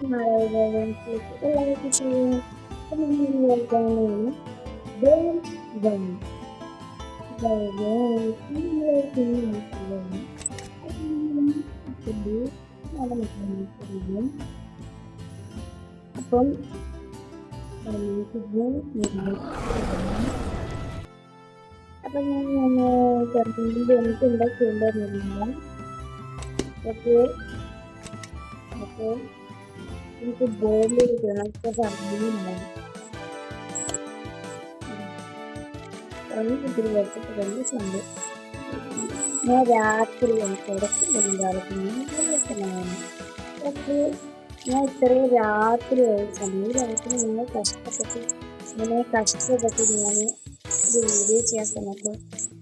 എല്ലാവർക്കും ചെയ്യാം. അപ്പം നമ്മൾ കേൾക്കാനാണ് ദൈവം അപ്പം അപ്പം ഞാൻ കറണ്ടിൽ എനിക്ക് ഉണ്ടാക്കിയിട്ടുണ്ടായിരുന്നില്ല. ഓക്കെ, അപ്പോൾ എനിക്ക് ബോംബ് കിണക്ക് പറഞ്ഞിട്ടുണ്ടായി. ഒത്തിരി വെച്ചിട്ട് വലിയ ചന്ത ഞാൻ രാത്രി കിടക്കുന്നുണ്ടായിരുന്നു. പക്ഷേ ഞാൻ ഇത്രയും രാത്രി സമയത്ത് നിങ്ങൾ കഷ്ടപ്പെട്ട് ഞാൻ ഒരു വീഡിയോ ചെയ്യാൻ സമയത്ത്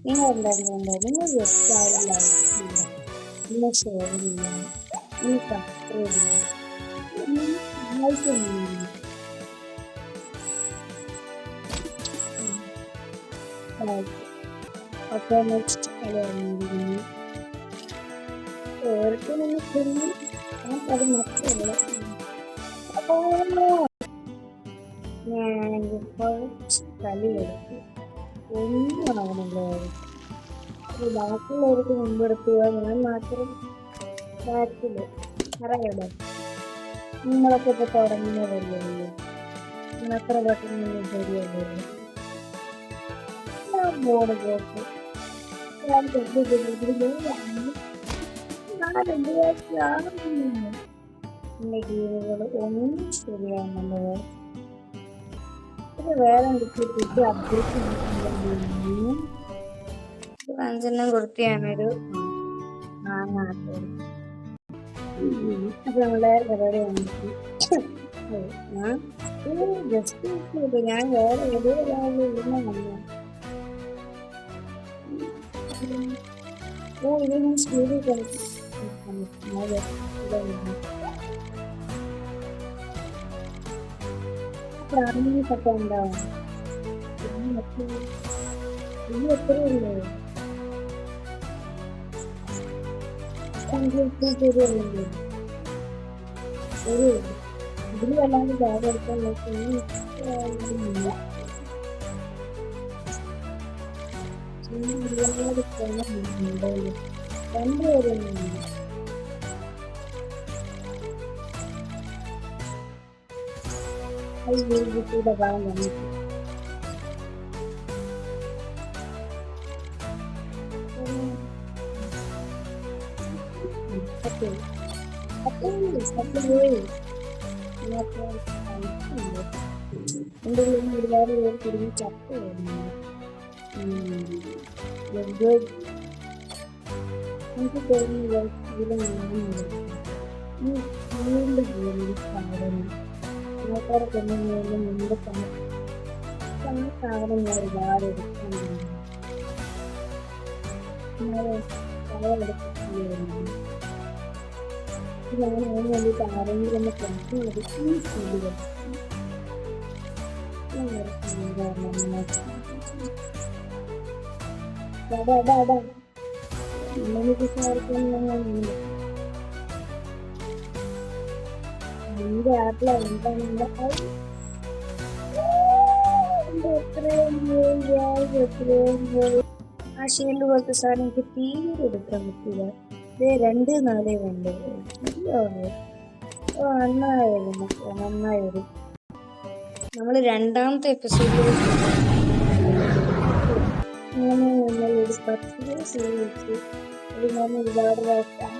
നിങ്ങൾ ഉണ്ടായിരുന്നുണ്ടോ? നിങ്ങൾ ജസ്റ്റ് ആരും ലൈക്ക് ചെയ്യുക, നിങ്ങൾ ഷെയർ ചെയ്യുക, നിങ്ങൾ സബ്സ്ക്രൈബ് ചെയ്യുക, സഹായിക്കുന്നുണ്ട്. അപ്പോൾ നെക്സ്റ്റ് കളിയായിരുന്നു ഓർക്കും നമുക്ക് അത് മറ്റുള്ള അപ്പോൾ ഞാനിപ്പോൾ കളി എടുത്തു ഒന്നും ആവണല്ലോ. ബാക്കിയുള്ളവർക്ക് മുമ്പെടുക്കുക, ഞാൻ മാത്രം ബാക്കിൽ അറിയാലോ. നിങ്ങളൊക്കെ ഇപ്പോൾ തുടങ്ങുന്നതല്ലേ ഉള്ളൂ, നിങ്ങളത്ര പെട്ടെന്ന് ശരിയല്ലേ. ബോർഡ് പോട്ട് എന്റെ ഗീവുകൾ ഒന്നും ശരിയാണല്ലോ. ഇത് വേറെ എന്തൊക്കെ അപ്ഡേറ്റ് അഞ്ചെണ്ണം കൊടുത്തിയാണൊരു അപ്പൊ നമ്മളെ പരിപാടി വന്നിട്ട് ജസ്റ്റ് ഞാൻ വേറെ ഏതോ ഒരാളുടെ ഇരുന്ന വന്നു. ഇത് ഞാൻ സ്പീഡിൽ കളിക്കും. പ്രാഥമികത്തൊക്കെ ഉണ്ടാവും. ഇത് എത്രയല്ലേ ശരിയല്ലേ ഒരു ഇതിൽ വല്ലാണ്ട് ബാഗ് എടുക്കാൻ നോക്കി രണ്ടുപേരും ഭാഗം വന്നിട്ട് എൻ്റെ ഒരുപാട് പേര് തിരിഞ്ഞ് ചത്ത വരുന്നുണ്ട്. എനിക്ക് തോന്നുന്നു ആൾക്കാരെ കൊണ്ടുവന്നതിന് മുമ്പ് തന്നെ സാധനം ഞാൻ ഒരുപാട് എടുക്കുന്നുണ്ട്. ഞാൻ അതിന് വേണ്ടിയിട്ട് ആരെങ്കിലും ഒന്ന് പ്രശ്നം എടുക്കും ചെയ്യുക. എന്റെ ആപ്പിൽ എന്താണ് ആ ഷീൽഡ് പോലത്തെ സാധനം എനിക്ക് തീരെ എടുക്കാൻ പറ്റില്ല. ഇത് 2-4 ഉണ്ട്. നന്നായി വരും. നമ്മൾ രണ്ടാമത്തെ എപ്പിസോഡിൽ നമ്മളൊരു 10 സീരീസ് അത് ഞാൻ ഒരുപാട് പ്രാവശ്യം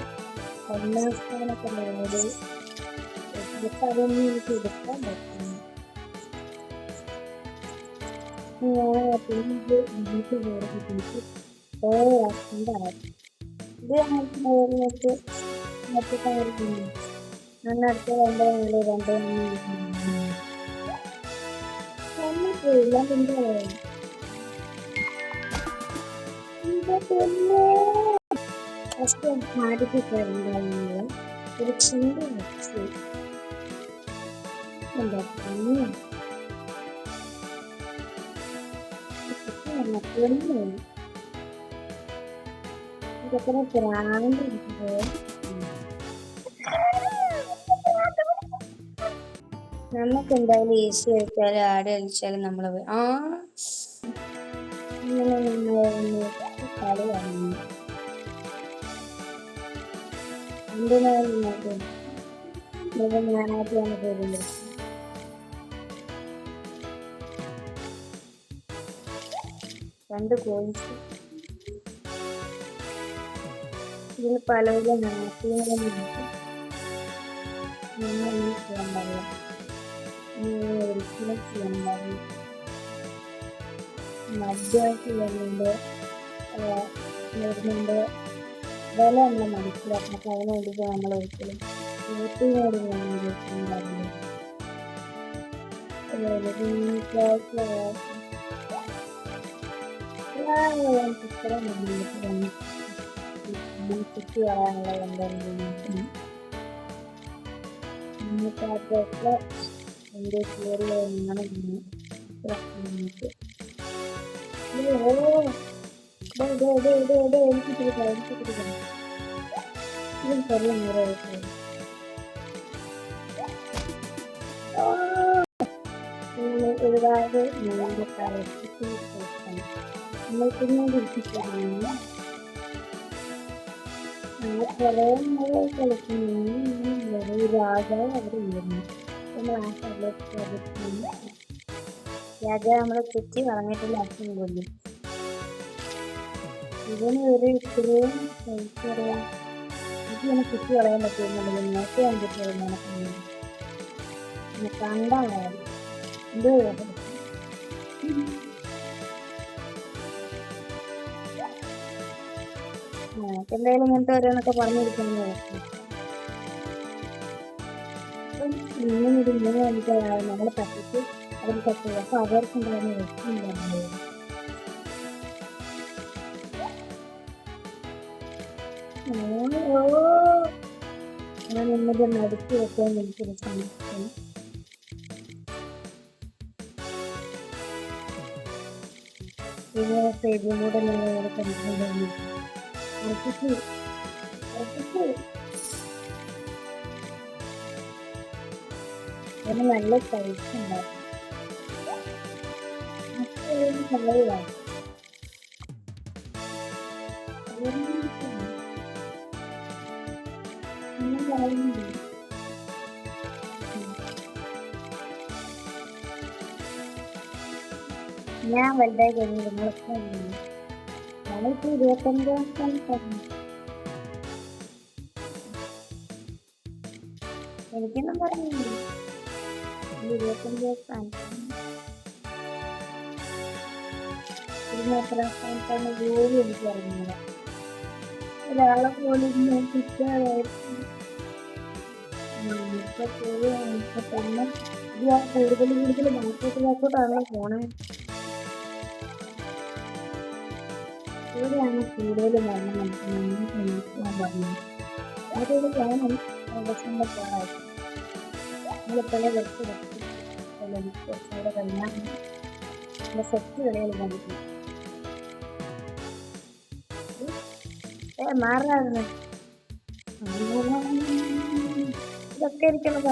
1ാം സ്ഥാനമൊക്കെ നേടി. ഇപ്പം അതൊന്നും എനിക്ക് എടുക്കാൻ പറ്റുന്നു. ഞാൻ വീട്ടിൽ കയറി ഓരോണ്ടാകും. ഇത് മറ്റു മറ്റു കാര്യമില്ല. ഞാൻ അടുത്ത 2 പോയില്ല. പിന്നെ ഫസ്റ്റ് ആദ്യത്തെ ഒരു ചിന്ത വെച്ച് എന്താ ഇതൊക്കെ പ്രാന്ത് നമുക്ക് എന്തായാലും ഈസി കളിച്ചാലും ആട് കളിച്ചാലും നമ്മള് ഇങ്ങനെ കളി കാണുന്നു. എന്തിനായാലും ഞാനായിട്ടാണ് പോരുന്നത്. രണ്ട് കോയിൻസ് ഇതിൽ പലവിധ നാട്ടിലും നമ്മൾ ഈ ചെയ്യാൻ പാടില്ല, ഒരിക്കലും ചെയ്യാൻ പാടില്ല. മധ്യമായിട്ട് വരുന്നുണ്ട് വില നമ്മൾ മനസ്സിലാക്കണം. അപ്പോൾ അതിന് വേണ്ടിയിട്ട് നമ്മൾ ഒരിക്കലും വീട്ടിനോട് ചെയ്യാൻ പാടില്ല. ചുറ്റി പറയാനുള്ള എന്തായാലും നമുക്കതൊക്കെ എൻ്റെ കയറിയാണ് എനിക്ക് പിടിക്കണം. ഇതിൽ ചെറിയ നേരമായിട്ട് ഒരുപാട് നമ്മൾ പിന്നീട് ഇരിക്കുന്നു. കുറേ കളിക്കുന്നു. രാജാവ് അവിടെ ഉയർന്നു. രാജാവ് നമ്മളെ ചുറ്റി പറഞ്ഞിട്ടുള്ള അച്ഛൻ കൊല്ലും. ഇതിന് ഒരു ഇത്രയും ഇതിനെ ചുറ്റി കളയാൻ പറ്റുമെന്നുള്ളത് നേരത്തെ കണ്ടിട്ടുള്ളതാണ്. കണ്ടാണ് എന്തോ എന്തായാലും ഇങ്ങനത്തെ ഓരോന്നൊക്കെ പറഞ്ഞിരിക്കുന്നത്. ഇങ്ങനെ ഒരു മൂന്ന് മണിക്കാണ് നമ്മൾ പറ്റിച്ച് അവർ പറ്റുക. അപ്പൊ അവർക്കുണ്ടാകുന്ന രക്ഷയുണ്ടാകുന്നത് ഞാൻ ഇന്നത് നടത്തി വെക്കാൻ എനിക്കൊരു സമയം. ഇതിലൂടെ ഞാൻ കണ്ടിട്ടുണ്ടെങ്കിൽ അതിന് നല്ല പൈസ ഉണ്ടാകും. കളയാണ് ഞാൻ വലുതായി കഴിഞ്ഞു. നിങ്ങളൊക്കെ ഞങ്ങളിപ്പോ 25 പറഞ്ഞു. എനിക്കൊന്നും പറഞ്ഞില്ല. 25 എത്ര സ്ഥാനത്താണ് ജോലി എനിക്ക് അറിഞ്ഞില്ല. ഒരാളെ പോലും കിട്ടാതായിരുന്നു. ഇപ്പൊ പിന്നെ കൂടുതൽ ബാക്കോട്ടാണല്ലോ പോണേ. ഇവിടെയാണ് കൂടുതൽ മരണം നമുക്ക് പറഞ്ഞു. അതൊരു പ്ലാനും ദിവസങ്ങളുടെ പോകാനായിട്ട് നമ്മളിപ്പോഴേ കുറച്ചുകൂടെ കഴിഞ്ഞാൽ സെറ്റ് കളികൾ കണ്ടിട്ടുണ്ട്. മാറാറുണ്ട് ഇതൊക്കെ ഇരിക്കുന്നത്.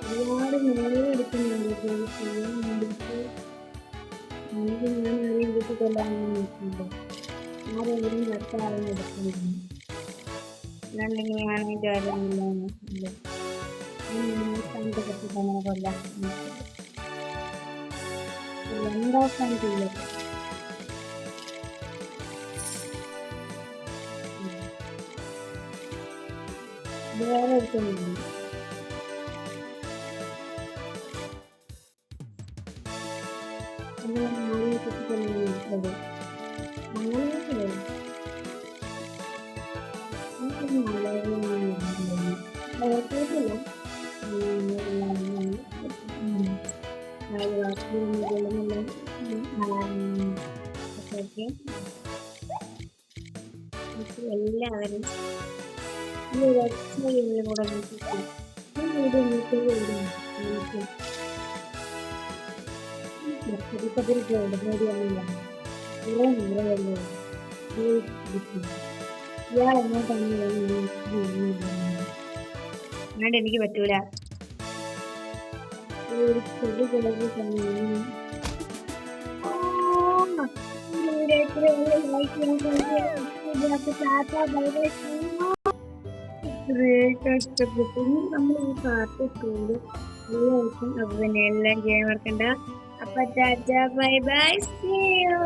ഒരുപാട് നേരെടുക്കുന്നുണ്ട് ചെയ്യാൻ വേണ്ടിയിട്ട്. ഞാൻ ആരെയും വീട്ടിൽ കൊല്ലാനൊന്നും നോക്കുന്നുണ്ട്. ആരെങ്കിലും ഭർത്താവും എടുക്കുന്നുണ്ട്. അല്ലാണ്ടെങ്കിൽ ഞാനായിട്ട് ആരെങ്കിലും നോക്കുന്നുണ്ട്. കണ്ടു പറ്റിട്ട് അങ്ങനെ കൊല്ലാൻ എന്താക്കാൻ ചെയ്യരുത്. വേറെ എടുക്കുന്നുണ്ട്. എല്ലാവരും ചെറുപ്പത്തിൽ ഗോൾഡ് നേടിയൊന്നുമില്ല. കുറെ നേരമല്ലേ ഇയാൾ എങ്ങോട്ടാണ് വേണ്ട, എനിക്ക് പറ്റൂല. ഒരു ചെടി കിളകി തന്നെ കഷ്ടപ്പെട്ടു. നമ്മൾ ഈ പാട്ട് സ്കൂളിൽ എല്ലാവർക്കും. അപ്പൊ പിന്നെ എല്ലാം ചെയ്യാൻ മറക്കണ്ട. അപ്പൊ tata bye bye, see U.